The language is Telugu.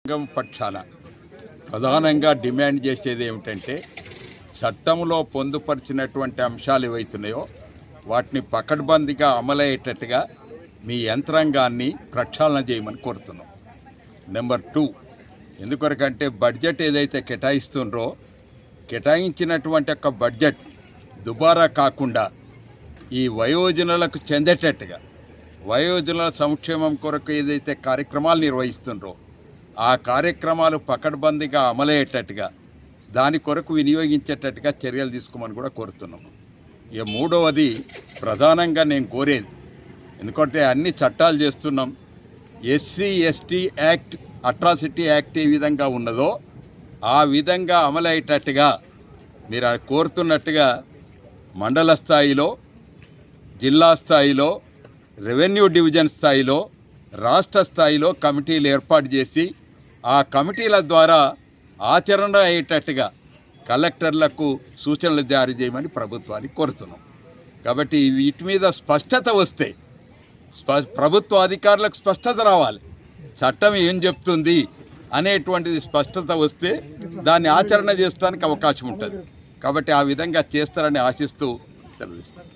సంఘం పక్షాన ప్రధానంగా డిమాండ్ చేసేది ఏమిటంటే చట్టంలో పొందుపరిచినటువంటి అంశాలు ఏవైతున్నాయో వాటిని పకడ్బందీగా అమలయ్యేటట్టుగా మీ యంత్రాంగాన్ని ప్రక్షాళన చేయమని కోరుతున్నాం. నెంబర్ 2, ఎందుకొరకంటే బడ్జెట్ ఏదైతే కేటాయిస్తుండ్రో కేటాయించినటువంటి యొక్క బడ్జెట్ దుబారా కాకుండా ఈ వయోజనులకు చెందేటట్టుగా వయోజనుల సంక్షేమం కొరకు ఏదైతే కార్యక్రమాలు నిర్వహిస్తుండ్రో ఆ కార్యక్రమాలు పకడ్బందీగా అమలయ్యేటట్టుగా దాని కొరకు వినియోగించేటట్టుగా చర్యలు తీసుకోమని కూడా కోరుతున్నాము. ఇక మూడవది ప్రధానంగా నేను కోరేది, ఎందుకంటే అన్ని చట్టాలు చేస్తున్నాం, SC ST act atrocity act ఏ విధంగా ఉన్నదో ఆ విధంగా అమలయ్యేటట్టుగా మీరు కోరుతున్నట్టుగా మండల స్థాయిలో, జిల్లా స్థాయిలో, రెవెన్యూ డివిజన్ స్థాయిలో, రాష్ట్ర స్థాయిలో కమిటీలు ఏర్పాటు చేసి ఆ కమిటీల ద్వారా ఆచరణ అయ్యేటట్టుగా కలెక్టర్లకు సూచనలు జారీ చేయమని ప్రభుత్వాన్ని కోరుతున్నాం. కాబట్టి వీటి మీద స్పష్టత వస్తే ప్రభుత్వ అధికారులకు స్పష్టత రావాలి, చట్టం ఏం చెప్తుంది అనేటువంటిది స్పష్టత వస్తే దాన్ని ఆచరణ చేయడానికి అవకాశం ఉంటుంది. కాబట్టి ఆ విధంగా చేస్తారని ఆశిస్తూ తెలియజేస్తాను.